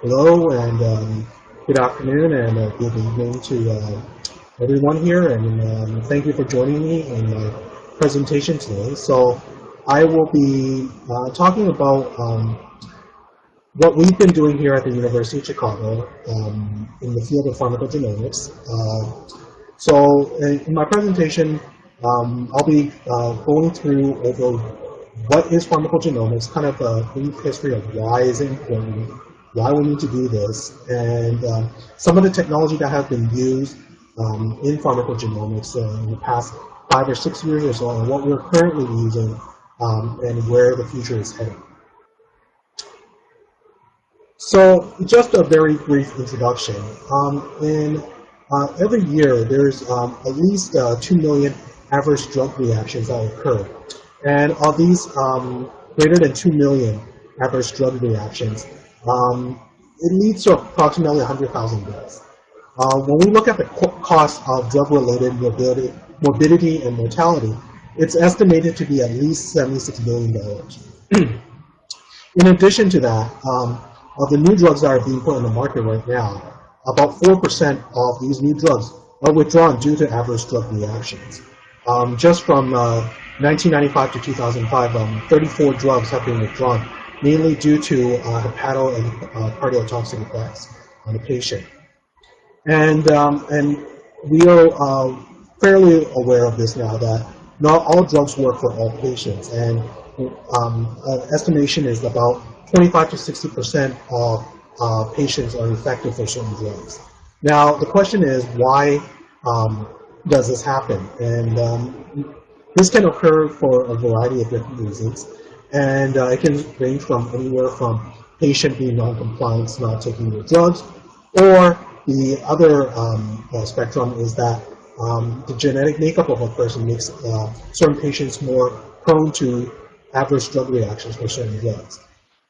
Hello and good afternoon and good evening to everyone here, and thank you for joining me in my presentation today. So I will be talking about what we've been doing here at the University of Chicago in the field of pharmacogenomics. So in my presentation, I'll be going through over what is pharmacogenomics, kind of a brief history of why is it important, why we need to do this, and some of the technology that have been used in pharmacogenomics in the past 5 or 6 years or so, and what we're currently using and where the future is heading. So just a very brief introduction. Every year there's at least 2 million adverse drug reactions that occur. And of these greater than 2 million adverse drug reactions, it leads to approximately 100,000 deaths. When we look at the cost of drug-related morbidity and mortality, it's estimated to be at least $76 billion. In addition to that, of the new drugs that are being put on the market right now, about 4% of these new drugs are withdrawn due to adverse drug reactions. Just from 1995 to 2005, 34 drugs have been withdrawn, mainly due to hepato and cardiotoxic effects on the patient. And we are fairly aware of this now, that not all drugs work for all patients, and estimation is about 25 to 60% of patients are effective for certain drugs. Now, the question is, why does this happen? And this can occur for a variety of different reasons, and it can range from anywhere from patient being non-compliant, not taking the drugs, or the other spectrum is that the genetic makeup of a person makes certain patients more prone to adverse drug reactions for certain drugs.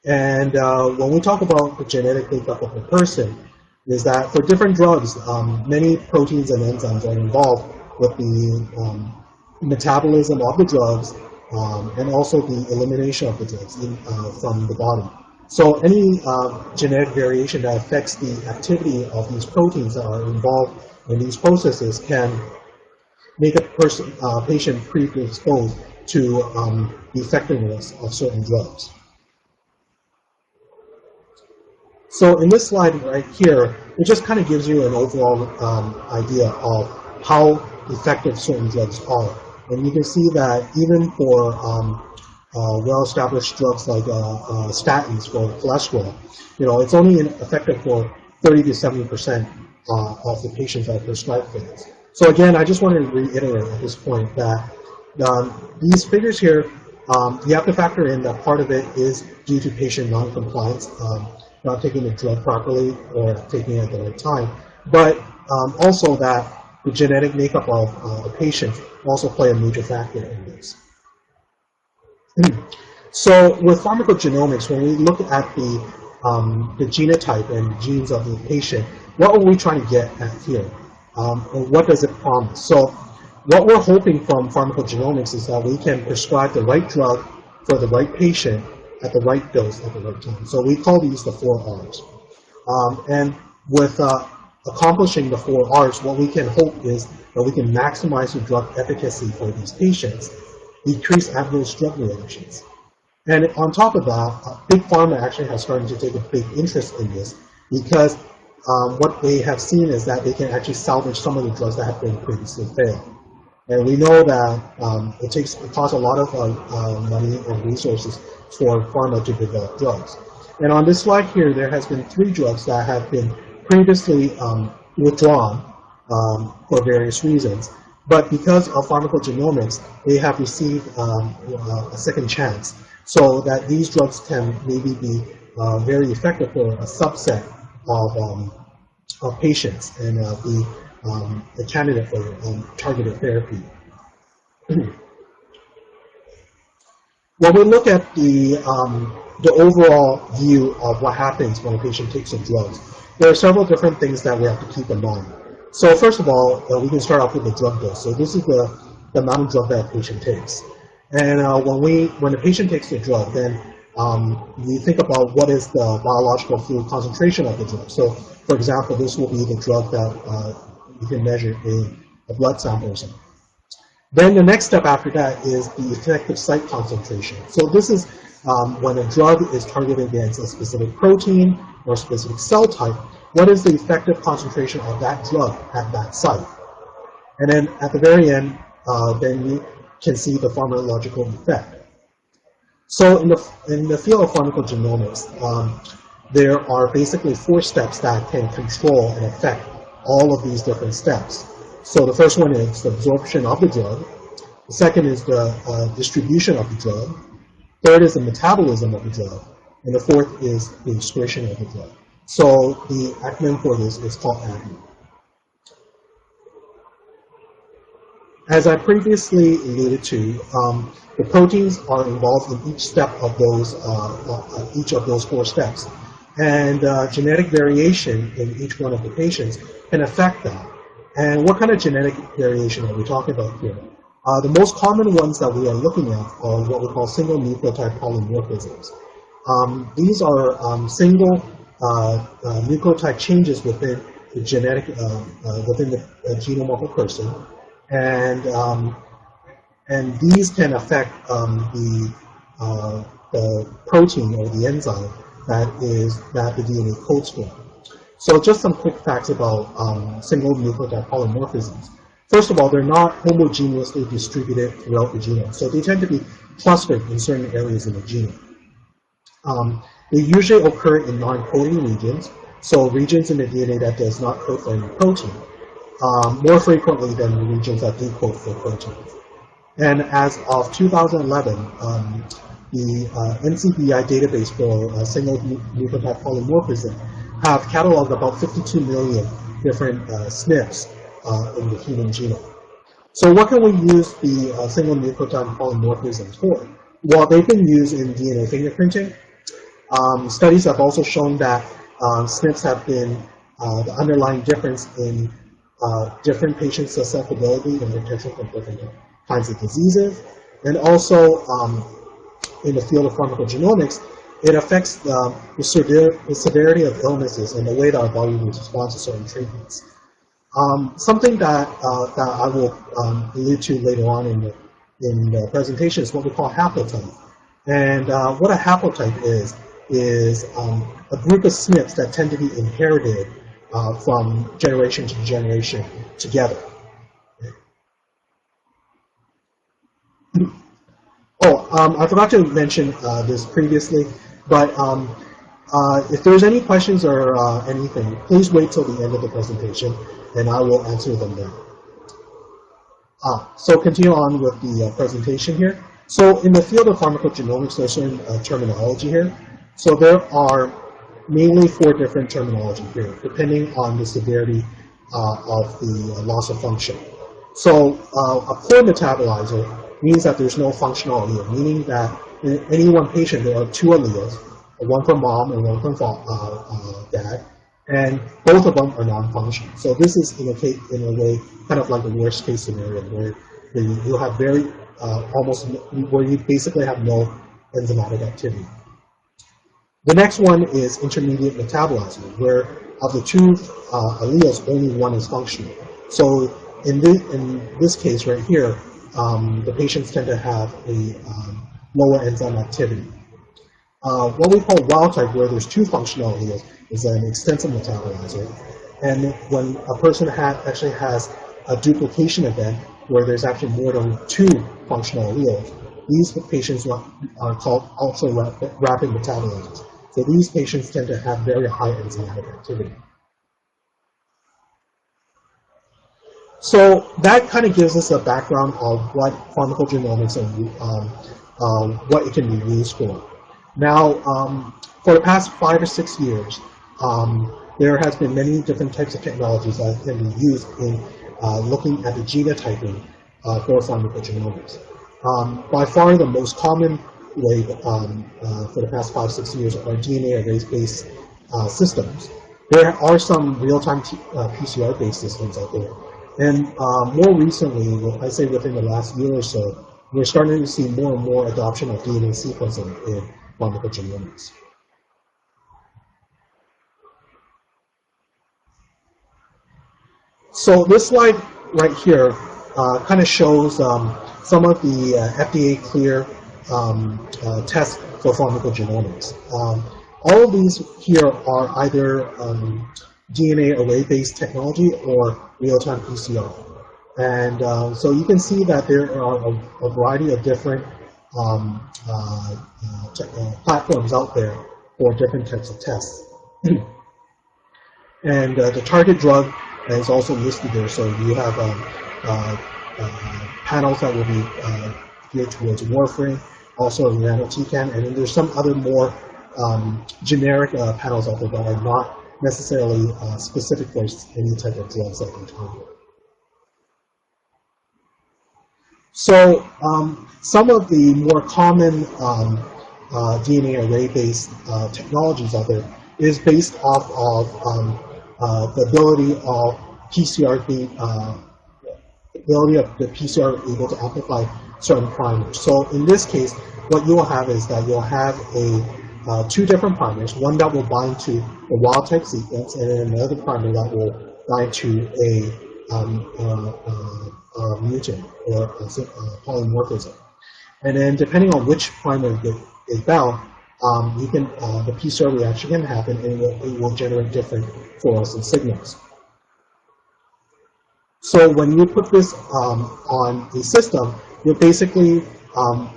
And when we talk about the genetic makeup of a person, is that for different drugs, many proteins and enzymes are involved with the metabolism of the drugs and also the elimination of the drugs from the body. So any genetic variation that affects the activity of these proteins that are involved in these processes can make a patient predisposed to the effectiveness of certain drugs. So in this slide right here, it just kind of gives you an overall idea of how effective certain drugs are. And you can see that even for well-established drugs like statins for cholesterol, it's only effective for 30 to 70% of the patients that are prescribed for this. So again, I just want to reiterate at this point that these figures here, you have to factor in that part of it is due to patient non-compliance, not taking the drug properly or taking it at the right time, but also that the genetic makeup of the patient also play a major factor in this. So with pharmacogenomics, when we look at the genotype and genes of the patient, what are we trying to get at here? And what does it promise? So what we're hoping from pharmacogenomics is that we can prescribe the right drug for the right patient at the right dose at the right time. So we call these the 4 Rs. And with accomplishing the 4 Rs, what we can hope is that we can maximize the drug efficacy for these patients, decrease adverse drug reactions. And on top of that, Big Pharma actually has started to take a big interest in this, because what they have seen is that they can actually salvage some of the drugs that have been previously failed. And we know that it costs a lot of money and resources for pharma to develop drugs. And on this slide here, there has been 3 drugs that have been previously withdrawn for various reasons. But because of pharmacogenomics, they have received a second chance, so that these drugs can maybe be very effective for a subset of patients and be a candidate for targeted therapy. When we look at the overall view of what happens when a patient takes a drug, there are several different things that we have to keep in mind. So first of all, we can start off with the drug dose. So this is the amount of drug that a patient takes. And when the patient takes the drug, then you think about what is the biological fluid concentration of the drug. So, for example, this will be the drug that you can measure in a blood sample or something. Then the next step after that is the effective site concentration. So this is when a drug is targeted against a specific protein or a specific cell type, what is the effective concentration of that drug at that site? And then at the very end, then you can see the pharmacological effect. So in the field of pharmacogenomics, there are basically 4 steps that can control and affect all of these different steps. So the first one is the absorption of the drug. The second is the distribution of the drug. Third is the metabolism of the drug. And the fourth is the excretion of the drug. So the acronym for this is called ADME. As I previously alluded to, the proteins are involved in each step of each of those 4 steps. And genetic variation in each one of the patients can affect that. And what kind of genetic variation are we talking about here? The most common ones that we are looking at are what we call single-nucleotide polymorphisms. These are single nucleotide changes within the genetic, within the genome of a person, and these can affect the protein or the enzyme that the DNA codes for. So just some quick facts about single nucleotide polymorphisms. First of all, they're not homogeneously distributed throughout the genome, so they tend to be clustered in certain areas in the genome. They usually occur in non-coding regions, so regions in the DNA that does not code for any protein, more frequently than the regions that do code for proteins. And as of 2011, the NCBI database for single nucleotide polymorphism have cataloged about 52 million different SNPs in the human genome. So what can we use the single nucleotide polymorphisms for? Well, they've been used in DNA fingerprinting. Studies have also shown that SNPs have been the underlying difference in different patients' susceptibility and protection from different kinds of diseases. And also, in the field of pharmacogenomics, it affects the severity of illnesses and the way that our body responds to certain treatments. Something that I will allude to later on in the presentation is what we call haplotype. And what a haplotype is a group of SNPs that tend to be inherited from generation to generation together. I forgot to mention this previously, but if there's any questions or anything, please wait till the end of the presentation, and I will answer them then. So continue on with the presentation here. So in the field of pharmacogenomics, there's certain terminology here. So there are mainly 4 different terminology here, depending on the severity of the loss of function. So a poor metabolizer means that there's no functional allele, meaning that in any one patient there are 2 alleles, one from mom and one from dad, and both of them are non-functional. So this is in a way kind of like the worst case scenario where you have where you basically have no enzymatic activity. The next one is intermediate metabolizer, where of the 2 alleles, only one is functional. So in this case right here, the patients tend to have a lower enzyme activity. What we call wild type, where there's 2 functional alleles, is an extensive metabolizer. And when a person actually has a duplication event, where there's actually more than 2 functional alleles, these patients are called ultra-rapid metabolizers. So these patients tend to have very high enzymatic activity. So that kind of gives us a background of what pharmacogenomics and what it can be used for. Now, for the past 5 or 6 years, there has been many different types of technologies that can be used in looking at the genotyping for pharmacogenomics. By far, the most common way for the past 5 or 6 years are DNA array-based systems. There are some real-time PCR-based systems out there. And more recently, I say within the last year or so, we're starting to see more and more adoption of DNA sequencing in pharmacogenomics. So this slide right here kind of shows some of the FDA-Cleared tests for pharmacogenomics. All of these here are either DNA array-based technology or real-time PCR. And so you can see that there are a variety of different platforms out there for different types of tests. And the target drug is also listed there, so you have panels that will be geared towards warfarin, also irinotecan, and then there's some other more generic panels out there that are not necessarily specific for any type of drugs that they target. So some of the more common DNA array-based technologies out there is based off of the ability of the PCR able to amplify certain primers. So in this case, what you will have is that you'll have two different primers, one that will bind to the wild type sequence, and then another primer that will bind to a mutant or a polymorphism. And then depending on which primer is bound, the PCR reaction can happen, and it will generate different fluorescent signals. So when you put this on a system, you're basically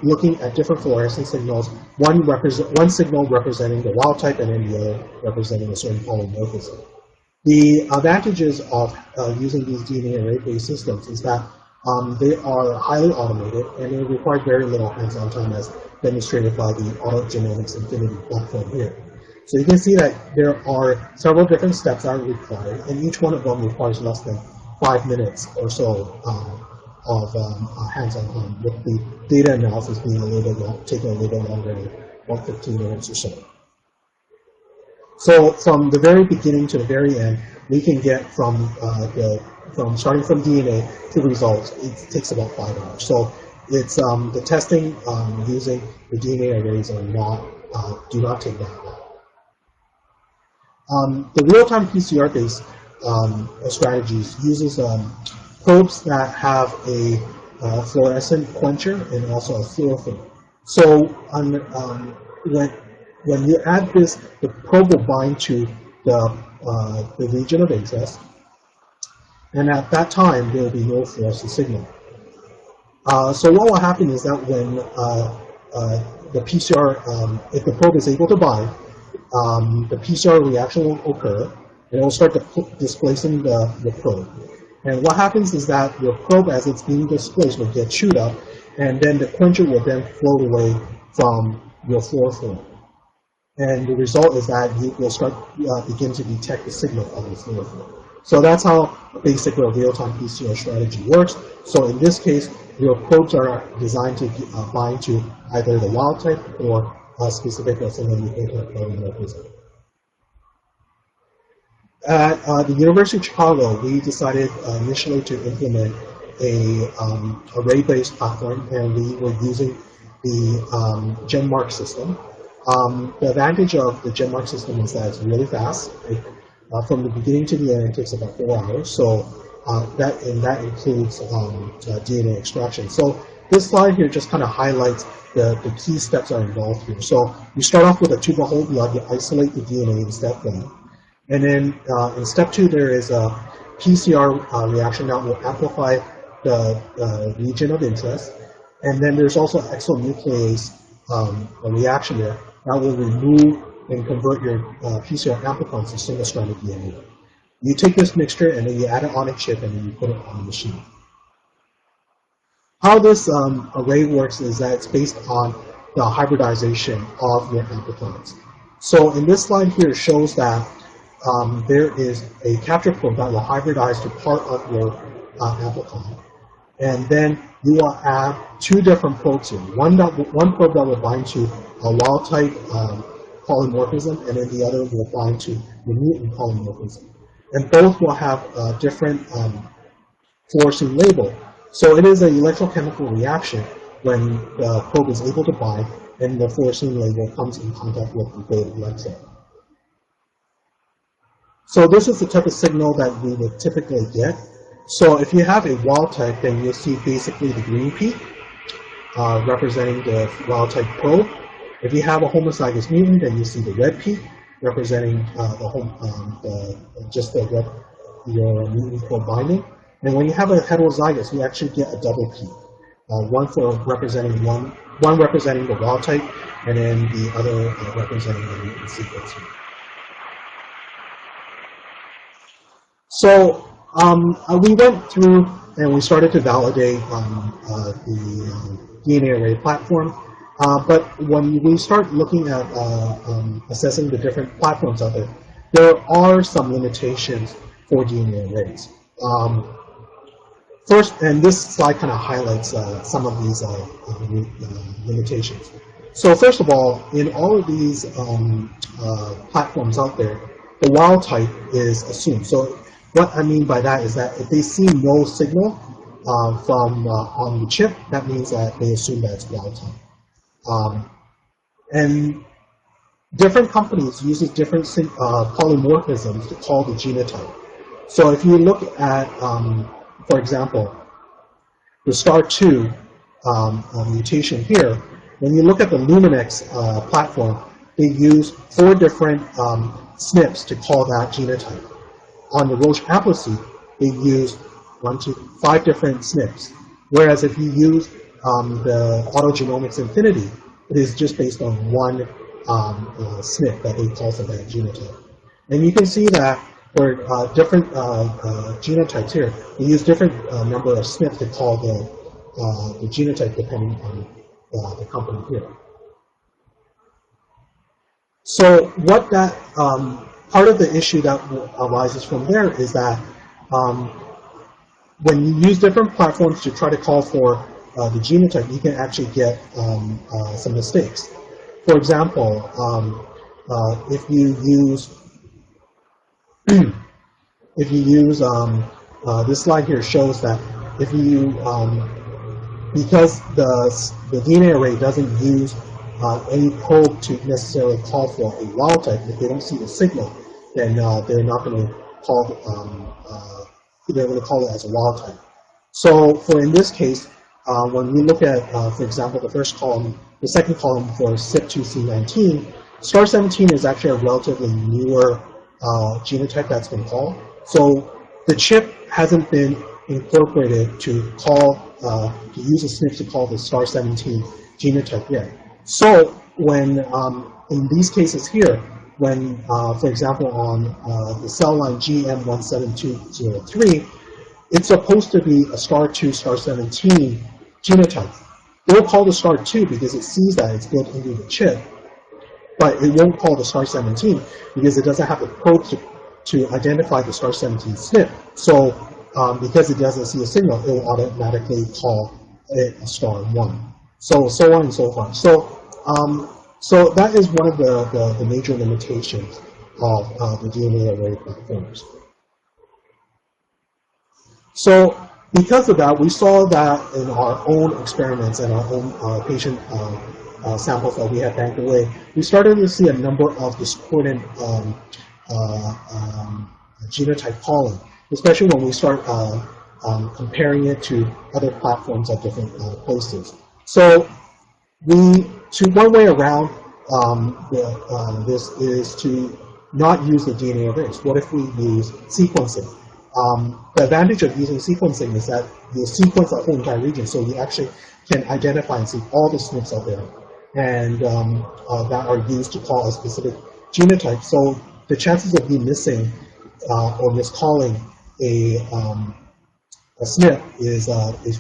looking at different fluorescent signals, one signal representing the wild type and then the other representing a certain polymorphism. The advantages of using these DNA array-based systems is that they are highly automated and they require very little hands-on time, as demonstrated by the Autogenomics INFINITI platform here. So you can see that there are several different steps that are required, and each one of them requires less than 5 minutes or so of hands-on time, with the data analysis being taking a little bit longer than 15 minutes or so. So from the very beginning to the very end, we can get from starting from DNA to results. It takes about 5 hours. So it's the testing using the DNA arrays do not take that long. The real-time PCR-based strategies uses probes that have a fluorescent quencher and also a fluorophore. So when you add this, the probe will bind to the region of interest, and at that time there will be no fluorescent signal. So what will happen is that when the PCR, if the probe is able to bind, the PCR reaction will occur, and it will start displacing the probe. And what happens is that your probe, as it's being displaced, will get chewed up, and then the quencher will then float away from your fluorophore. And the result is that you will begin to detect the signal of the fluorophore. So that's how basic real-time PCR strategy works. So in this case, your probes are designed to bind to either the wild type or a specific single-nucleotide polymorphism. At the University of Chicago, we decided initially to implement a array-based platform, and we were using the GenMark system. The advantage of the GenMark system is that it's really fast. From the beginning to the end, it takes about 4 hours. So that includes DNA extraction. So this slide here just kind of highlights the key steps that are involved here. So you start off with a tube of whole blood. You isolate the DNA in step 1. And then in step 2, there is a PCR reaction that will amplify the region of interest. And then there's also exonuclease a reaction there that will remove and convert your PCR amplicons to single-stranded DNA. You take this mixture and then you add it on a chip and then you put it on the machine. How this array works is that it's based on the hybridization of your amplicons. So in this slide here shows that there is a capture probe that will hybridize to part of your amplicon. And then you will add 2 different probes here. One probe that will bind to a wild type polymorphism, and then the other will bind to the mutant polymorphism. And both will have a different fluorescent label. So it is an electrochemical reaction when the probe is able to bind, and the fluorescein label comes in contact with the gold electrode. So this is the type of signal that we would typically get. So if you have a wild type, then you'll see basically the green peak representing the wild type probe. If you have a homozygous mutant, then you see the red peak representing your mutant probe binding. And when you have a heterozygous, you actually get a double peak. One representing the wild type, and then the other representing the mutant sequence. So we went through and we started to validate the DNA array platform. But when we start looking at assessing the different platforms out there, there are some limitations for DNA arrays. First, and this slide kind of highlights some of these limitations. So first of all, in all of these platforms out there, the wild type is assumed. So what I mean by that is that if they see no signal from on the chip, that means that they assume that it's wild type. And different companies use different polymorphisms to call the genotype. So if you look at, for example, the STAR2 mutation here, when you look at the Luminex platform, they use 4 different SNPs to call that genotype. On the Roche Appleseed, they use 5 different SNPs. Whereas if you use the Autogenomics INFINITI, it is just based on one SNP that they call for that genotype. And you can see that for different genotypes here, we use different number of SNPs to call the genotype depending on the company here. So what that part of the issue that arises from there is that when you use different platforms to try to call for the genotype, you can actually get some mistakes. For example, if you use this slide here shows that if you because the DNA array doesn't use any probe to necessarily call for a wild type, if they don't see the signal, then they're not going to call they're going to call it as a wild type. So for in this case, when we look at, for example, the first column, the second column for CYP2C19, STAR17 is actually a relatively newer genotype that's been called. So the chip hasn't been incorporated to call, to use a SNP to call the STAR17 genotype yet. So when, in these cases here, when, for example, on the cell line GM17203, it's supposed to be a STAR2, STAR17 genotype. They'll call the STAR2 because it sees that it's built into the chip, but it won't call the STAR17 because it doesn't have the probe to identify the STAR17 SNP. So because it doesn't see a signal, it will automatically call it a STAR1. So on and so forth. So that is one of the major limitations of the DNA array platforms. So because of that, we saw that in our own experiments and our own patient samples that we had banked away, we started to see a number of discordant genotype calling, especially when we start comparing it to other platforms at different places. So one way around this is to not use the DNA arrays. What if we use sequencing? The advantage of using sequencing is that you sequence a whole entire region, so you actually can identify and see all the SNPs out there, and that are used to call a specific genotype. So the chances of you missing or miscalling a SNP is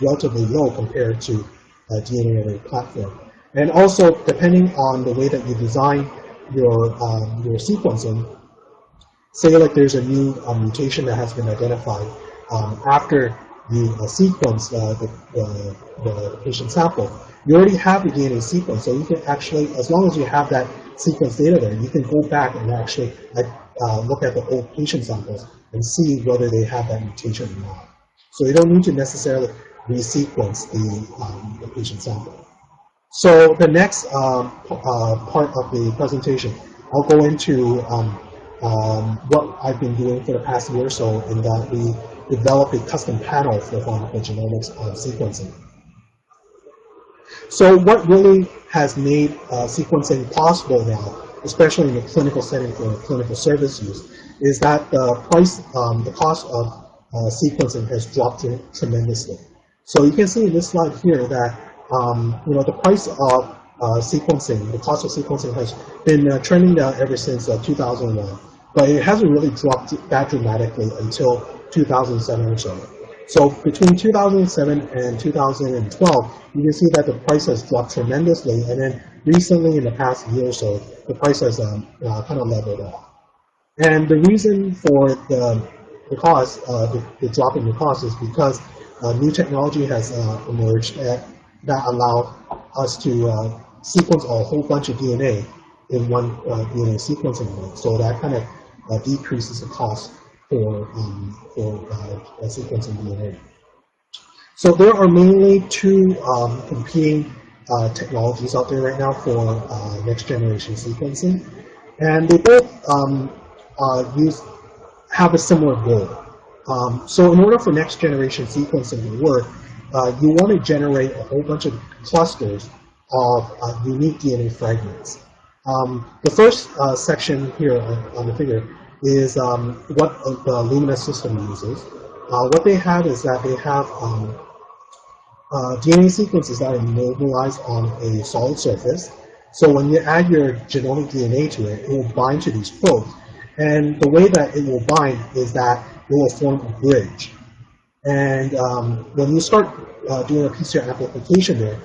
relatively low compared to a DNA array platform. And also, depending on the way that you design your sequencing, say like there's a new mutation that has been identified after you sequence the patient sample, you already have the DNA sequence, so you can actually, as long as you have that sequence data there, you can go back and actually look at the old patient samples and see whether they have that mutation or not. So you don't need to necessarily resequence the patient sample. So the next part of the presentation, I'll go into what I've been doing for the past year or so, in that we developed a custom panel for pharmacogenomics sequencing. So what really has made sequencing possible now, especially in the clinical setting for clinical service use, is that the cost of sequencing has dropped tremendously. So you can see in this slide here that the price of sequencing, the cost of sequencing has been trending down ever since 2001, but it hasn't really dropped that dramatically until 2007 or so. So between 2007 and 2012, you can see that the price has dropped tremendously, and then recently, in the past year or so, the price has kind of leveled off. And the reason for the cost, the drop in the cost, is because new technology has emerged that allow us to sequence a whole bunch of DNA in one DNA sequencing run. So that kind of decreases the cost for sequencing DNA. So there are mainly two competing technologies out there right now for next generation sequencing, and they both have a similar goal. So in order for next generation sequencing to work, you want to generate a whole bunch of clusters of unique DNA fragments. The first section here on the figure is what the Illumina system uses. What they have is that they have DNA sequences that are immobilized on a solid surface. So when you add your genomic DNA to it, it will bind to these probes. And the way that it will bind is that it will form a bridge. And when you start doing a PCR amplification there,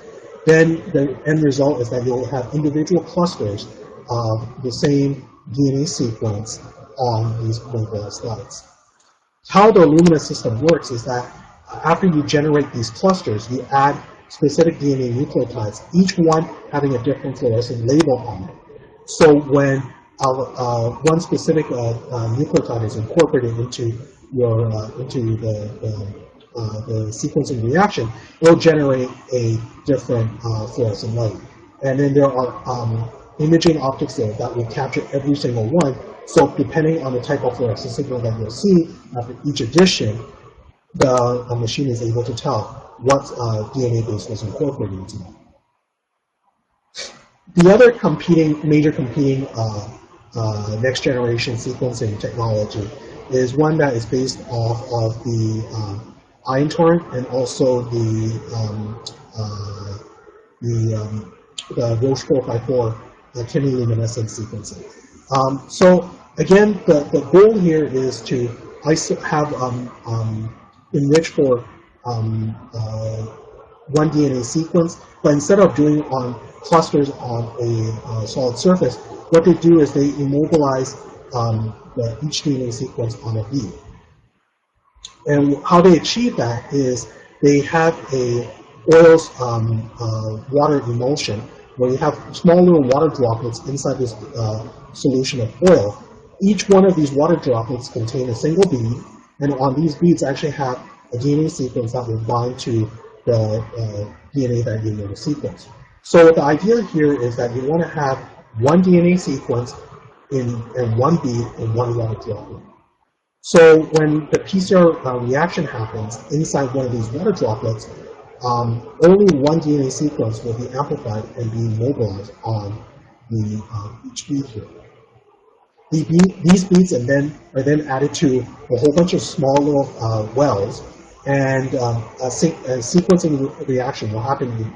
then the end result is that you'll have individual clusters of the same DNA sequence on these mobile slides. How the Illumina system works is that after you generate these clusters, you add specific DNA nucleotides, each one having a different fluorescent label on it. So when one specific nucleotide is incorporated into the sequencing reaction, it will generate a different fluorescent light. And then there are imaging optics there that will capture every single one. So depending on the type of fluorescent signal that you'll see after each addition, the machine is able to tell what DNA base was incorporated into it. The other major competing next generation sequencing technology is one that is based off of the ion torrent and also the Roche 454 chemiluminescent sequencing. So again, the goal here is to have enrich for one DNA sequence, but instead of doing on clusters on a solid surface, what they do is they immobilize each DNA sequence on a bead. And how they achieve that is they have a oil's water emulsion, where you have small little water droplets inside this solution of oil. Each one of these water droplets contain a single bead, and on these beads actually have a DNA sequence that will bind to the DNA that you want to sequence. So the idea here is that you want to have one DNA sequence in one bead in one water droplet. So when the PCR reaction happens inside one of these water droplets, only one DNA sequence will be amplified and be mobilized on each bead here. These beads are then added to a whole bunch of small little wells, and a sequencing reaction will happen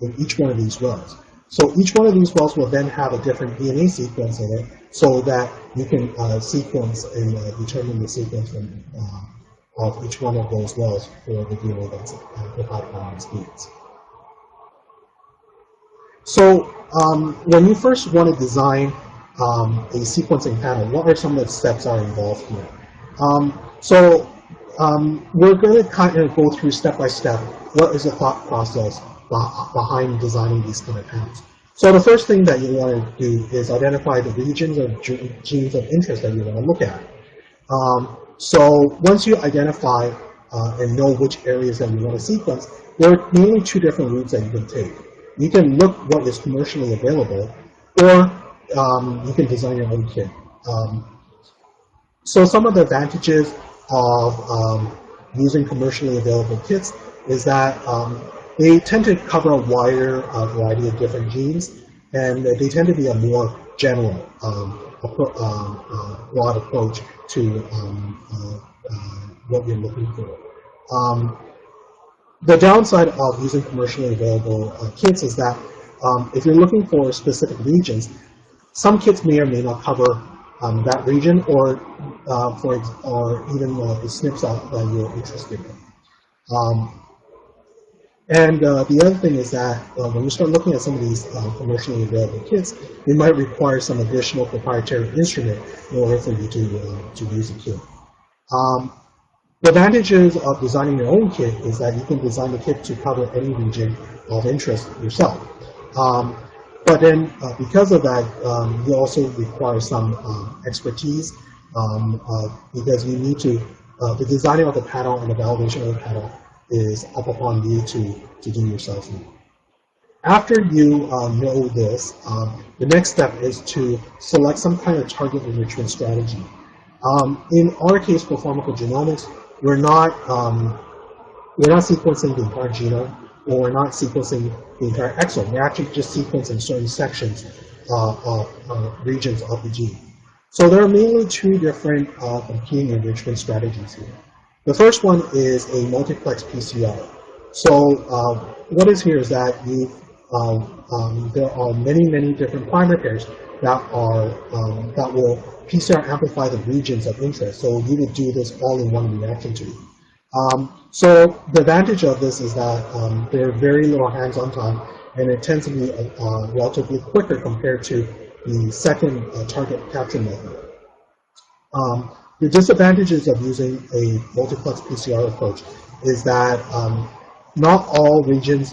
in each one of these wells. So each one of these wells will then have a different DNA sequence in it, so that you can sequence and determine the sequence of each one of those wells for the DNA that's amplified on these beads. So when you first want to design a sequencing panel, what are some of the steps that are involved here? We're going to kind of go through step by step what is the thought process behind designing these kind of panels. So the first thing that you want to do is identify the regions of genes of interest that you want to look at. So once you identify and know which areas that you want to sequence, there are mainly two different routes that you can take. you can look what is commercially available, or you can design your own kit. So some of the advantages of using commercially available kits is that they tend to cover a wider variety of different genes, and they tend to be a more general, broad approach to what you're looking for. The downside of using commercially available kits is that if you're looking for specific regions, some kits may or may not cover that region, or even the SNPs that you're interested in. And the other thing is that when you start looking at some of these commercially available kits, they might require some additional proprietary instrument in order for you to use a kit. The advantages of designing your own kit is that you can design the kit to cover any region of interest yourself. But then, because of that, you also require some expertise, because you need to, the designing of the panel and the validation of the panel is up upon you to do yourself. After you know this, the next step is to select some kind of target enrichment strategy. In our case, for pharmacogenomics, we're not sequencing the entire genome, or we're not sequencing the entire exome. We're actually just sequencing certain sections of regions of the gene. So there are mainly two different competing enrichment strategies here. The first one is a multiplex PCR. So what is here is that there are many different primer pairs that will PCR amplify the regions of interest. So you would do this all in one reaction tube. So the advantage of this is that there are very little hands-on time, and it tends to be relatively quicker compared to the second target capture method. The disadvantages of using a multiplex PCR approach is that not all regions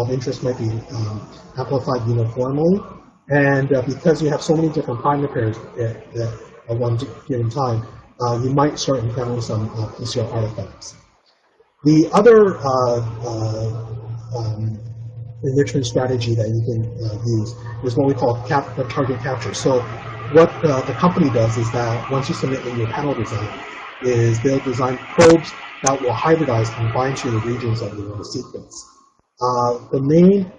of interest might be amplified uniformly, and because you have so many different primer pairs at one given time, you might start encountering some PCR artifacts. The other enrichment strategy that you can use is what we call target capture. So what the company does is that once you submit in your panel design, is they'll design probes that will hybridize and bind to the regions that you want to sequence. The main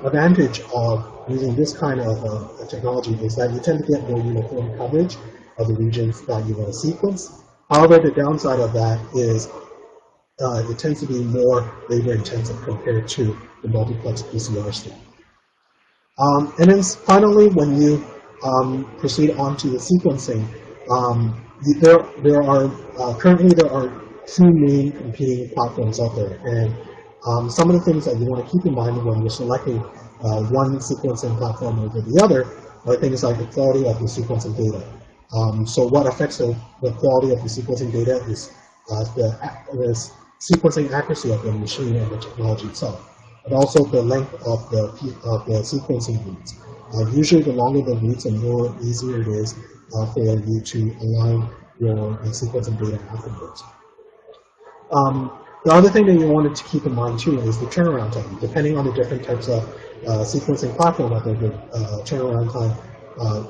advantage of using this kind of technology is that you tend to get more uniform coverage of the regions that you want to sequence. However, the downside of that is it tends to be more labor intensive compared to the multiplex PCR step. And then finally, when you proceed on to the sequencing, currently there are two main competing platforms out there, and some of the things that you want to keep in mind when you're selecting one sequencing platform over the other are things like the quality of the sequencing data. So what affects the quality of the sequencing data is the sequencing accuracy of the machine and the technology itself, but also the length of the sequencing routes. Usually the longer the routes, the more easier it is for you to align your sequencing data afterwards. The other thing that you wanted to keep in mind too is the turnaround time. Depending on the different types of sequencing platform out there, the turnaround time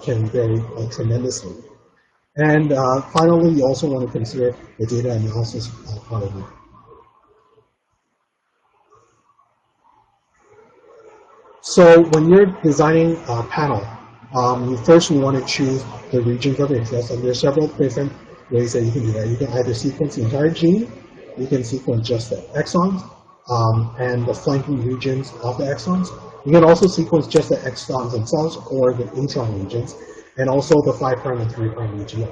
can vary tremendously. And finally, you also want to consider the data analysis part of it. So when you're designing a panel, first you want to choose the regions of interest, and there are several different ways that you can do that. You can either sequence the entire gene, you can sequence just the exons and the flanking regions of the exons. You can also sequence just the exons themselves or the intron regions, and also the 5' and 3' region.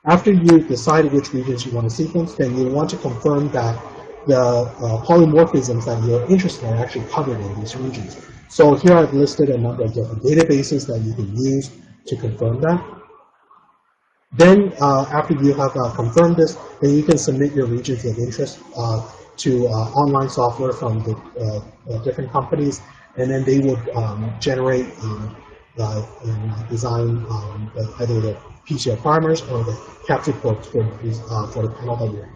After you decide which regions you want to sequence, then you want to confirm that the polymorphisms that you're interested in are actually covered in these regions. So here I've listed a number of different databases that you can use to confirm that. Then after you have confirmed this, then you can submit your regions of interest to online software from the different companies, and then they would generate and design either the PCR primers or the capture probes for the panel that you're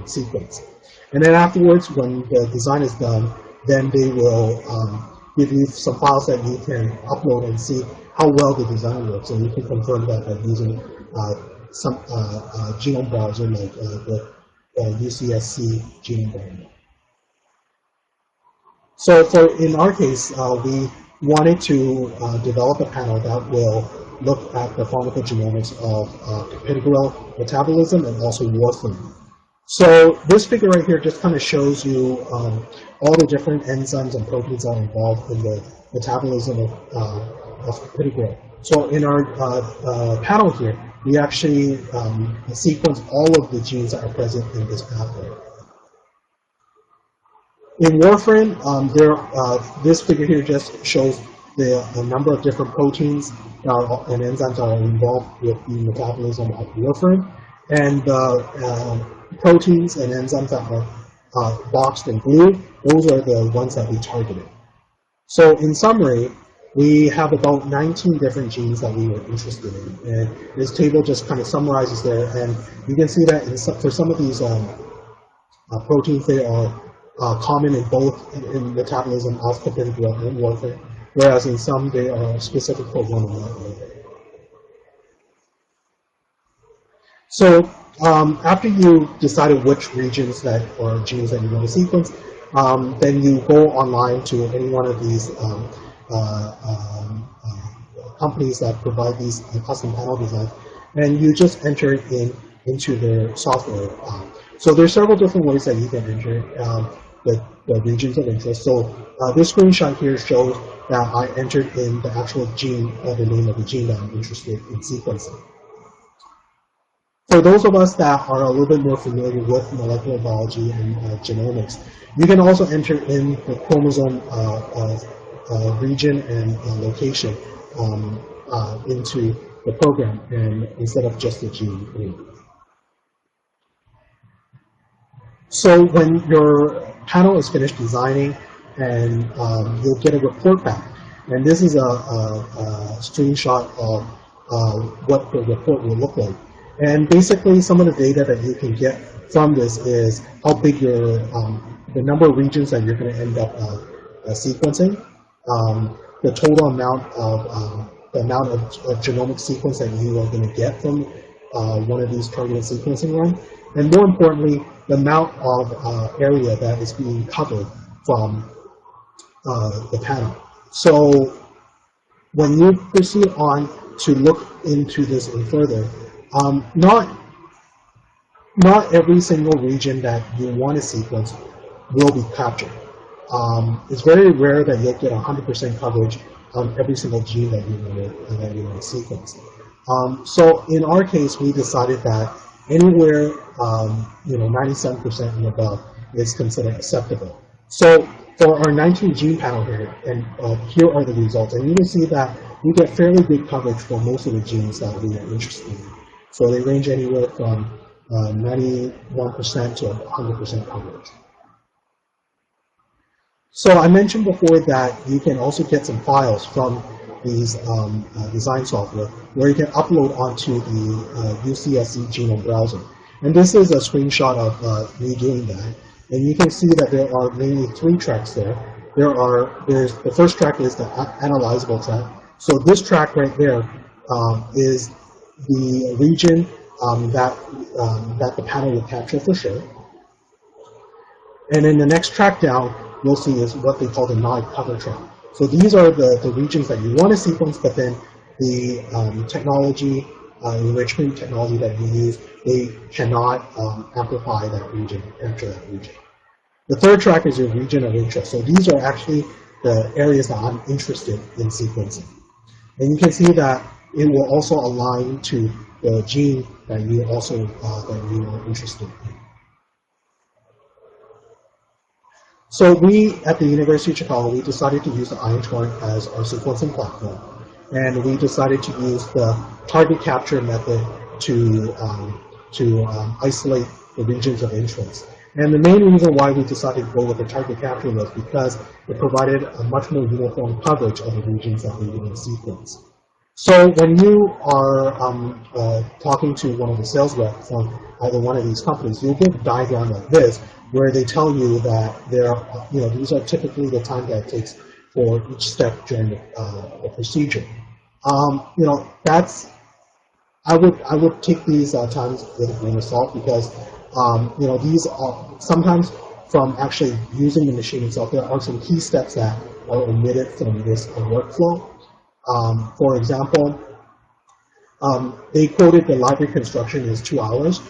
sequence. And then afterwards, when the design is done, then they will give you some files that you can upload and see how well the design works, and you can confirm that by using some genome browser like the UCSC genome browser. So in our case, we wanted to develop a panel that will look at the pharmacogenomics of Clopidogrel metabolism and also Warfarin. So this figure right here just kind of shows you all the different enzymes and proteins that are involved in the metabolism of Clopidogrel. So in our panel here, we actually sequence all of the genes that are present in this pathway. In Warfarin, this figure here just shows the number of different proteins and enzymes that are involved with the metabolism of Warfarin, and proteins and enzymes that are boxed in blue, those are the ones that we targeted. So in summary, we have about 19 different genes that we were interested in, and this table just kind of summarizes there, and you can see that for some of these proteins, they are common in both in metabolism of Clopidogrel and Warfarin, whereas in some they are specific for one or another. So after you decided which regions that or genes that you want to sequence, then you go online to any one of these companies that provide these custom panel designs, and you just enter it into their software. So there's several different ways that you can enter the regions of interest. So this screenshot here shows that I entered in the actual gene, the name of the gene that I'm interested in sequencing. For those of us that are a little bit more familiar with molecular biology and genomics, you can also enter in the chromosome region and location into the program, and instead of just the gene name. So when your panel is finished designing, and you'll get a report back, and this is a screenshot of what the report will look like. And basically, some of the data that you can get from this is how big your the number of regions that you're going to end up sequencing, the total amount of genomic sequence that you are going to get from one of these targeted sequencing runs, and more importantly, the amount of area that is being covered from the panel. So when you proceed on to look into this in further, not every single region that you want to sequence will be captured. It's very rare that you'll get 100% coverage on every single gene that you want to sequence. So in our case, we decided that anywhere 97% and above is considered acceptable. So for our 19 gene panel here, and here are the results, and you can see that we get fairly good coverage for most of the genes that we are interested in. So they range anywhere from 91% to 100% coverage. So I mentioned before that you can also get some files from these design software where you can upload onto the UCSC genome browser. And this is a screenshot of me doing that. And you can see that there are mainly 3 tracks there. There's the first track is the analyzable track. So this track right there is the region that the panel will capture for sure. And then the next track down, you'll see is what they call the non-cover track. So these are the regions that you want to sequence, but then the technology, enrichment technology that you use, they cannot amplify that region, capture that region. The third track is your region of interest. So these are actually the areas that I'm interested in sequencing. And you can see that it will also align to the gene that you also that you are interested in. So we, at the University of Chicago, we decided to use the Ion Torrent as our sequencing platform. And we decided to use the target capture method to isolate the regions of interest. And the main reason why we decided to go with the target capture was because it provided a much more uniform coverage of the regions that we would sequence. So when you are talking to one of the sales reps from either one of these companies, you'll get a diagram like this, where they tell you that these are typically the time that it takes for each step during the procedure. I would take these times with a grain of salt, because these are sometimes, from actually using the machine itself, there are some key steps that are omitted from this workflow. For example, they quoted the library construction is 2 hours.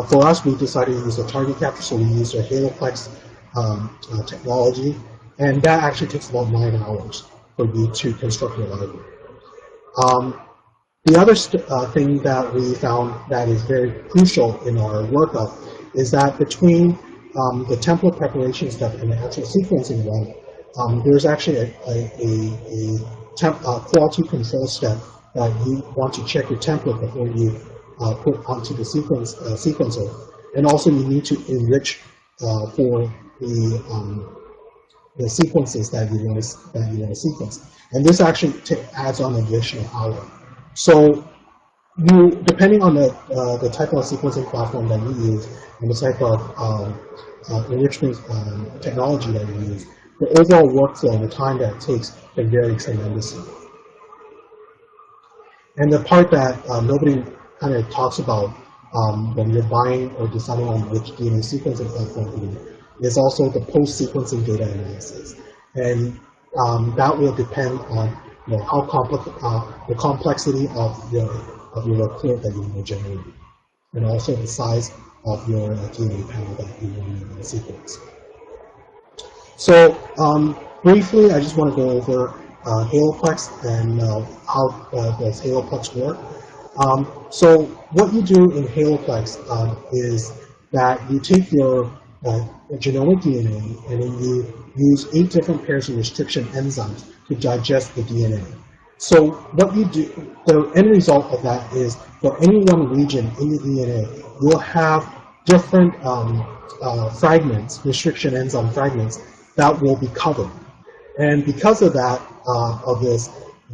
For us, we decided to use a target capture, so we used a Haloplex technology, and that actually takes about 9 hours for you to construct your library. The other thing that we found that is very crucial in our workup is that between the template preparation step and the actual sequencing run, there's actually a quality control step that you want to check your template before you put onto the sequencer, and also you need to enrich for the sequences that you want to sequence, and this actually adds on an additional hour. So depending on the type of sequencing platform that you use and the type of enrichment technology that you use, the overall workflow and the time that it takes can vary tremendously. And the part that nobody kind of talks about when you're buying or deciding on which DNA sequencing platform to use is also the post-sequencing data analysis. And that will depend on how the complexity of your report that you want to generate, and also the size of your DNA panel that you want to sequence. So briefly, I just want to go over Haloplex and how does Haloplex work. So what you do in Haloplex is that you take your genomic DNA and then you use 8 different pairs of restriction enzymes to digest the DNA. So what you do, the end result of that is for any one region in the DNA, you'll have different fragments, restriction enzyme fragments, that will be covered. And because of that,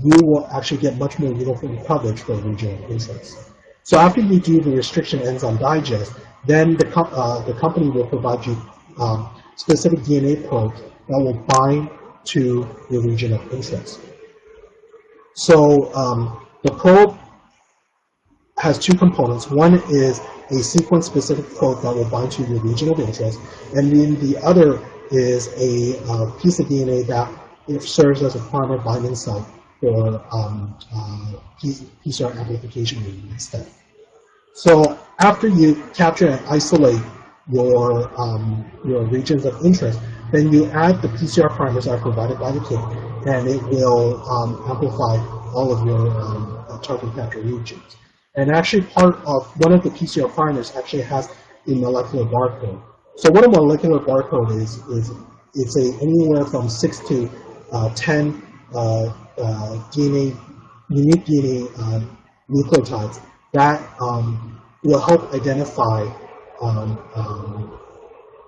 you will actually get much more uniform coverage for a region of interest. So after you do the restriction enzyme digest, then the company will provide you specific DNA probes that will bind to the region of interest. So the probe has 2 components. One is a sequence-specific probe that will bind to the region of interest, and then the other is a piece of DNA that serves as a primer binding site for PCR amplification in the next step. So after you capture and isolate your regions of interest, then you add the PCR primers that are provided by the kit, and it will amplify all of your target capture regions. And actually one of the PCR primers actually has a molecular barcode. So what a molecular barcode is it's anywhere from 6 to 10 unique DNA nucleotides that will help identify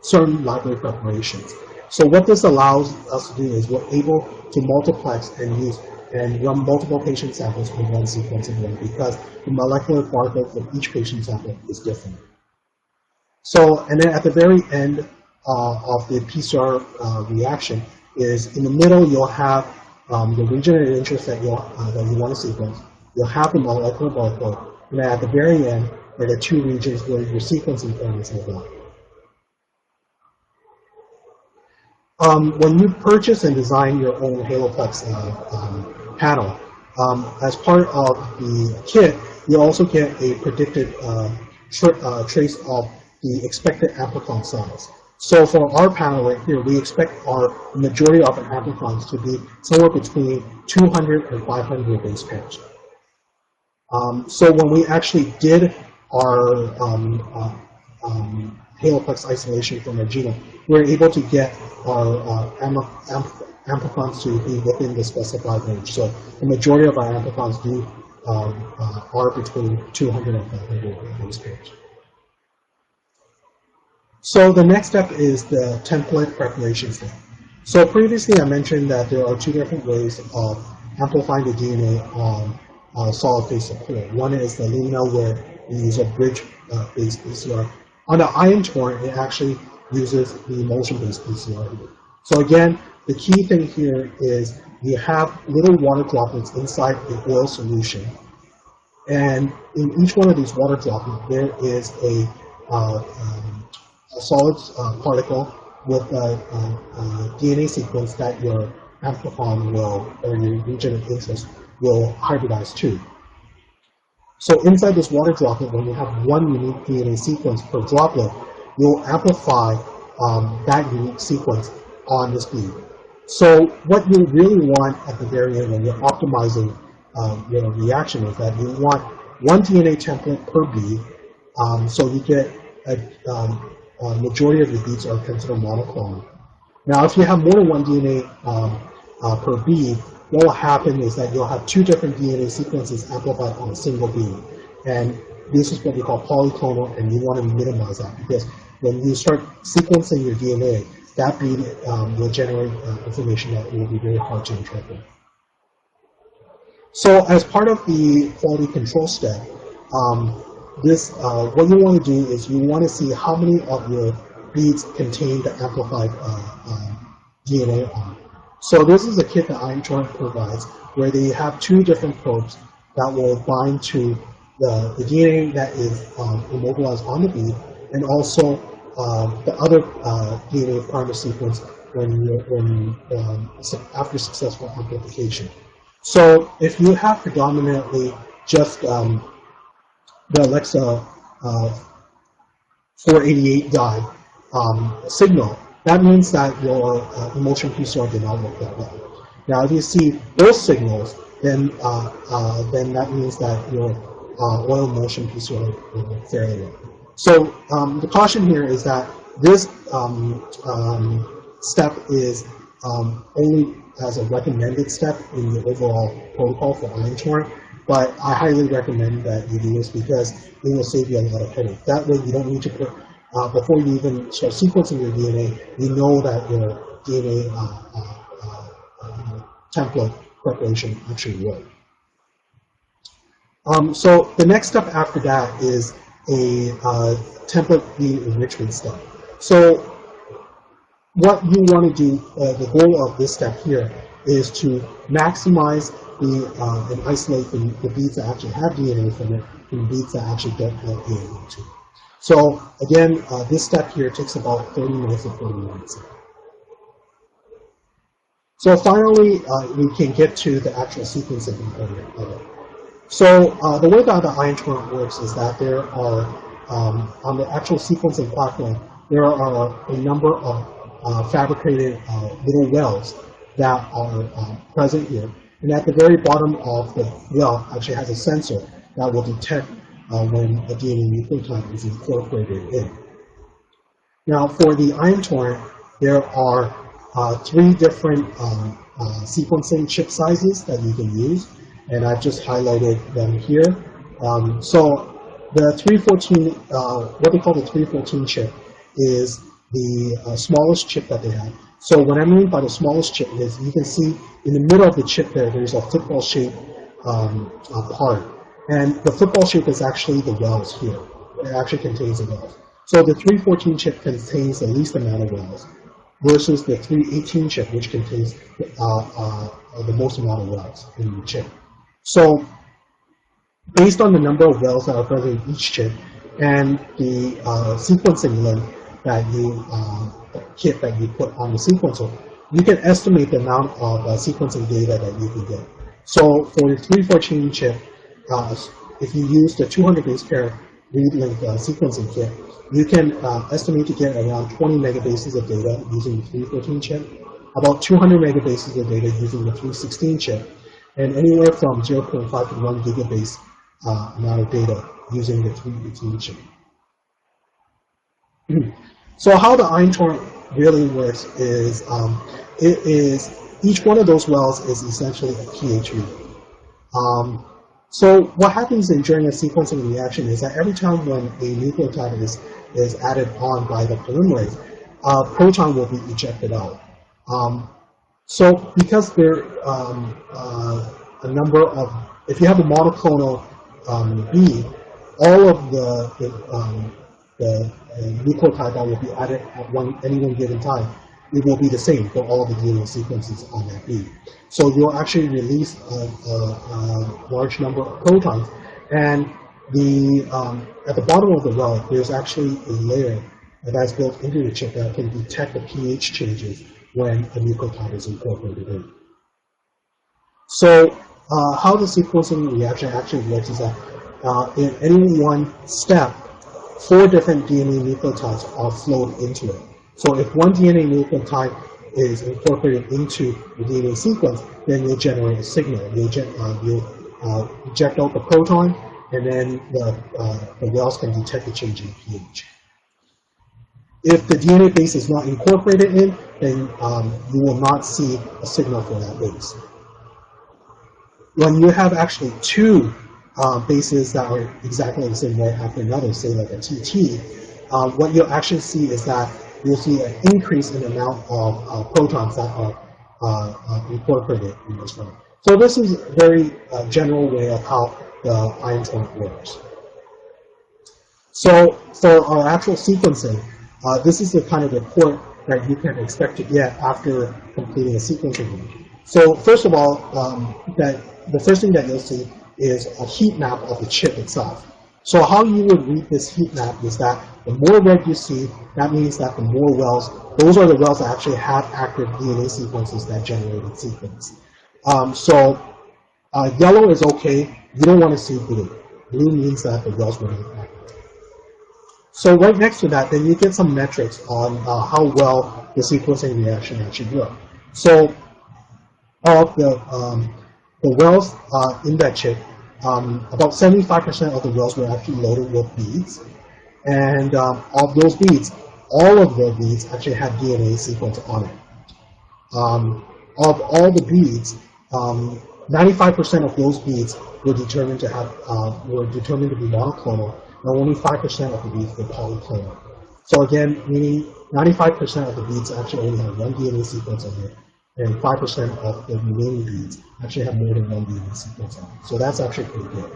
certain library preparations. So what this allows us to do is we're able to multiplex and run multiple patient samples in one sequencing run, because the molecular barcode for each patient sample is different. So, and then at the very end of the PCR reaction is in the middle you'll have the region of interest that you want to sequence. You'll have the molecular barcode, and then at the very end are the 2 regions where your sequencing parameters are done. When you purchase and design your own Haloplex panel, as part of the kit, you also get a predicted trace of the expected amplicon size. So for our panel right here, we expect our majority of our amplicons to be somewhere between 200 and 500 base pairs. So when we actually did our Haloplex isolation from our genome, we were able to get our amplicons to be within the specified range. So the majority of our amplicons are between 200 and 500 base pairs. So the next step is the template preparation step. So previously I mentioned that there are 2 different ways of amplifying the DNA on solid phase support. One is the Leung, where we use a bridge-based PCR. On the ion torrent, it actually uses the emulsion-based PCR here. So again, the key thing here is you have little water droplets inside the oil solution, and in each one of these water droplets, there is a solid particle with a DNA sequence that your amplicon will, or your region of interest, will hybridize to. So inside this water droplet, when you have one unique DNA sequence per droplet, you'll amplify that unique sequence on this bead. So what you really want at the very end when you're optimizing your reaction is that you want one DNA template per bead, so you get a majority of your beads are considered monoclonal. Now, if you have more than one DNA per bead, what will happen is that you'll have two different DNA sequences amplified on a single bead. And this is what we call polyclonal, and you want to minimize that because when you start sequencing your DNA, that bead will generate information that will be very hard to interpret. So as part of the quality control step, what you want to do is you want to see how many of your beads contain the amplified DNA on. So this is a kit that IonTorrent provides where they have two different probes that will bind to the DNA that is immobilized on the bead, and also the other DNA primer sequence after successful amplification. So if you have predominantly just the Alexa 488 dye signal, that means that your emulsion PCR did not work that well. Now, if you see both signals, then that means that your oil emulsion PCR worked fairly well. So the caution here is that this step is only as a recommended step in the overall protocol for IonTorrent, but I highly recommend that you do this because it will save you a lot of headache. That way you don't need to put, before you even start sequencing your DNA, you know that your DNA template preparation actually worked. So the next step after that is a template bead enrichment step. So what you want to do, the goal of this step here is to maximize and isolate the beads that actually have DNA from it from beads that actually don't have DNA to it. So again, this step here takes about 30 minutes to 40 minutes. So finally, we can get to the actual sequencing component of it. So the way that the IonTorrent works is that there are, on the actual sequencing platform, there are a number of fabricated little wells that are present here. And at the very bottom of the well actually has a sensor that will detect when a DNA nucleotide is incorporated in. Now for the IonTorrent, there are 3 different sequencing chip sizes that you can use, and I've just highlighted them here. So the 314, what they call the 314 chip is the smallest chip that they have. So what I mean by the smallest chip is you can see in the middle of the chip there's a football-shaped part. And the football shape is actually the wells here. It actually contains the wells. So the 314 chip contains the least amount of wells versus the 318 chip, which contains the most amount of wells in the chip. So based on the number of wells that are present in each chip and the sequencing length that you kit that you put on the sequencer, you can estimate the amount of sequencing data that you can get. So for the 314 chip, if you use the 200 base pair read length sequencing kit, you can estimate to get around 20 megabases of data using the 314 chip, about 200 megabases of data using the 316 chip, and anywhere from 0.5 to 1 gigabase amount of data using the 318 chip. So how the IonTorrent really works is, each one of those wells is essentially a pH read. So what happens during a sequencing reaction is that every time when a nucleotide is added on by the polymerase, a proton will be ejected out. So because there are a number of if you have a monoclonal bead, all of the nucleotide that will be added at any one given time, it will be the same for all the DNA sequences on that bead. So you'll actually release a large number of protons, and at the bottom of the well, there's actually a layer that's built into the chip that can detect the pH changes when a nucleotide is incorporated in. So how the sequencing reaction actually works is that in any one step, 4 different DNA nucleotides are flowed into it. So if one DNA nucleotide is incorporated into the DNA sequence, then you'll generate a signal. You'll eject out the proton, and then the wells can detect the change in pH. If the DNA base is not incorporated in, then you will not see a signal for that base. When you have actually 2 bases that are exactly the same right after another, say like a TT, what you'll actually see is that you'll see an increase in the amount of protons that are incorporated in this form. So this is a very general way of how the ion chart works. So for our actual sequencing, this is the kind of report that you can expect to get after completing a sequencing run. So first of all, the first thing that you'll see is a heat map of the chip itself. So how you would read this heat map is that the more red you see, that means that the more wells, those are the wells that actually have active DNA sequences that generated sequence. Yellow is okay. You don't want to see blue. Blue means that the wells were not active. So right next to that, then you get some metrics on how well the sequencing reaction actually worked. So of the wells in that chip, about 75% of the wells were actually loaded with beads. And of those beads, all of the beads actually had DNA sequence on it. Of all the beads, 95% of those beads were determined to be monoclonal, and only 5% of the beads were polyclonal. So again, meaning 95% of the beads actually only have one DNA sequence on it, and 5% of the remaining beads actually have more than one DNA sequence on it. So that's actually pretty good.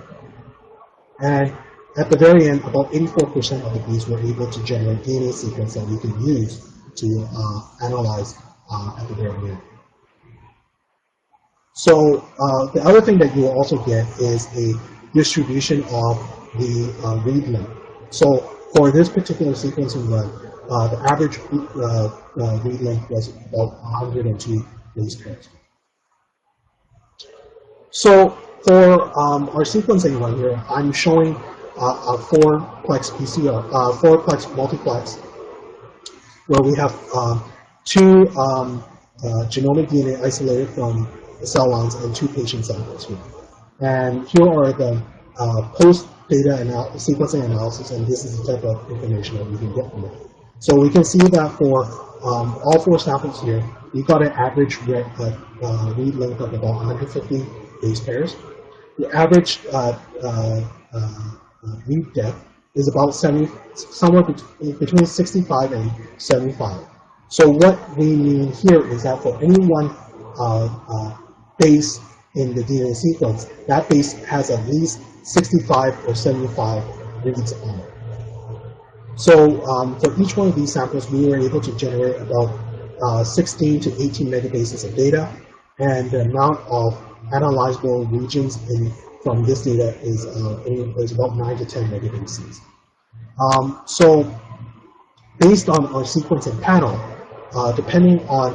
And at the very end, about 84% of the beads were able to generate DNA sequence that we can use to analyze at the very end. So the other thing that you will also get is a distribution of the read length. So for this particular sequencing run, the average read length was about 102 base pairs. So for our sequencing run here, I'm showing a 4-plex PCR, 4-plex multiplex, where we have 2 genomic DNA isolated from the cell lines and 2 patient samples here. And here are the post-data sequencing analysis, and this is the type of information that we can get from it. So we can see that for all 4 samples here, we got an average read length of about 150 base pairs. The average read depth is about somewhere between 65 and 75. So what we mean here is that for any one base in the DNA sequence, that base has at least 65 or 75 reads on it. So for each one of these samples, we were able to generate about 16 to 18 megabases of data, and the amount of analyzable regions from this data is about 9 to 10 megabases. So based on our sequencing panel, depending on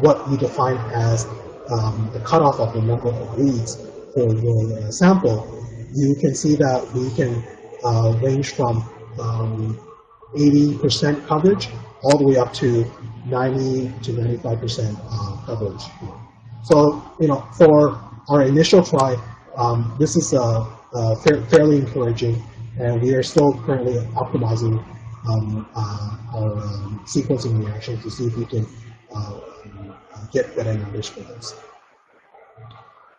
what we define as the cutoff of the number of reads for your sample, you can see that we can range from 80% coverage all the way up to 90 to 95% coverage. So, for our initial try, this is fairly encouraging, and we are still currently optimizing our sequencing reaction to see if we can get better numbers for this.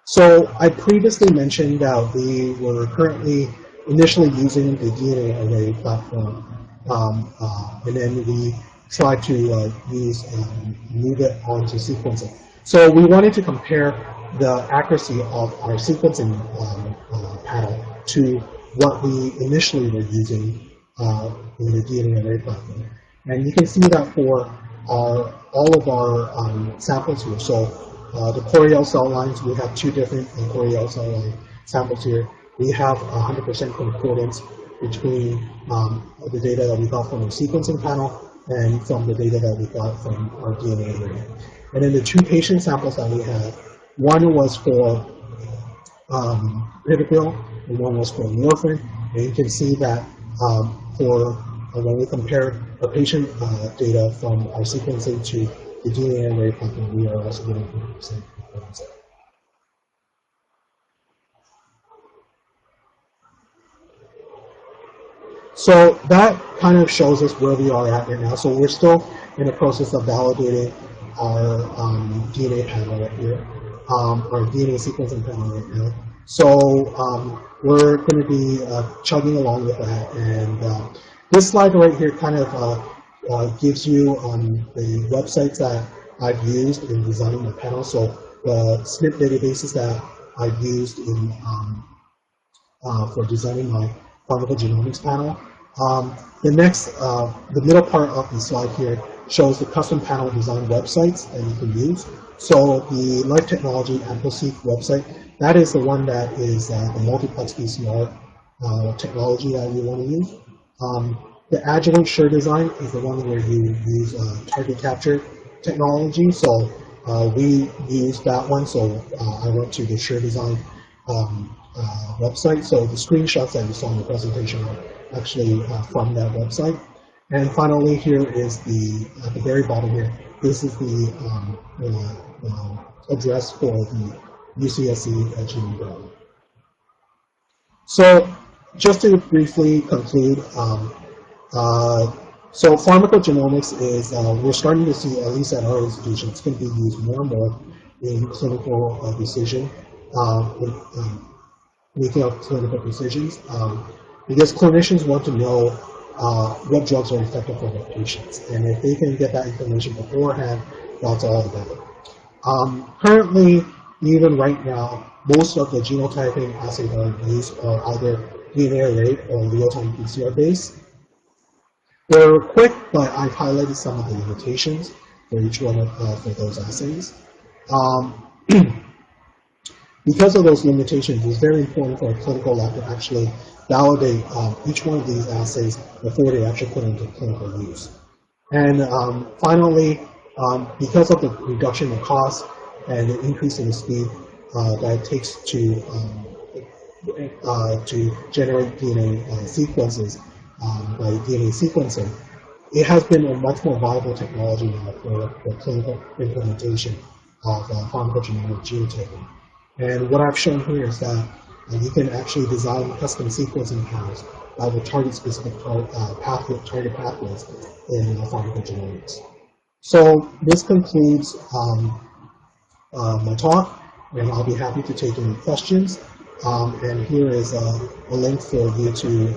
So I previously mentioned that we were currently initially using the DNA array platform, and then we tried to move it onto sequencing. So we wanted to compare the accuracy of our sequencing panel to what we initially were using in the DNA array platform. And you can see that for all of our samples here. So the Coriell cell lines, we have two different Coriell cell line samples here. We have 100% concordance between the data that we got from the sequencing panel and from the data that we got from our DNA array. And then the two patient samples that we had, one was for Clopidogrel and one was for Warfarin. And you can see that when we compare the patient data from our sequencing to the DNA array platform, we are also getting 100% concordance. So that kind of shows us where we are at right now. So we're still in the process of validating our DNA panel right here, our DNA sequencing panel right now. So we're going to be chugging along with that. And this slide right here kind of gives you the websites that I've used in designing the panel. So the SNP databases that I've used in for designing my pharmacogenomics panel. The middle part of the slide here shows the custom panel design websites that you can use. So the Life Technology AmpliSeq website, that is the one that is the multiplex PCR technology that you want to use. The Adjuvant Sure Design is the one where you use target capture technology. So we use that one. So I went to the Sure Design website. So the screenshots that you saw in the presentation are actually from that website. And finally, here is at the very bottom here, this is the address for the UCSC Genome. So just to briefly conclude, so pharmacogenomics is, we're starting to see, at least at our institution, it's going to be used more and more in clinical decision, making up clinical decisions, because clinicians want to know what drugs are effective for their patients. And if they can get that information beforehand, that's all the better. Currently, even right now, most of the genotyping assays that are used are either DNA array or real-time PCR based. They're quick, but I've highlighted some of the limitations for each one for those assays. Because of those limitations, it's very important for a clinical lab to actually validate each one of these assays before they actually put into clinical use. And finally, because of the reduction in cost and the increase in the speed that it takes to generate DNA sequences by DNA sequencing, it has been a much more viable technology now for the clinical implementation of pharmacogenomic genotyping. And what I've shown here is that you can actually design custom sequencing panels that will target specific target pathways in pharmacogenomics. So this concludes my talk, and I'll be happy to take any questions. And here is a link for you to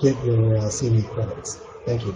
get your CME credits. Thank you.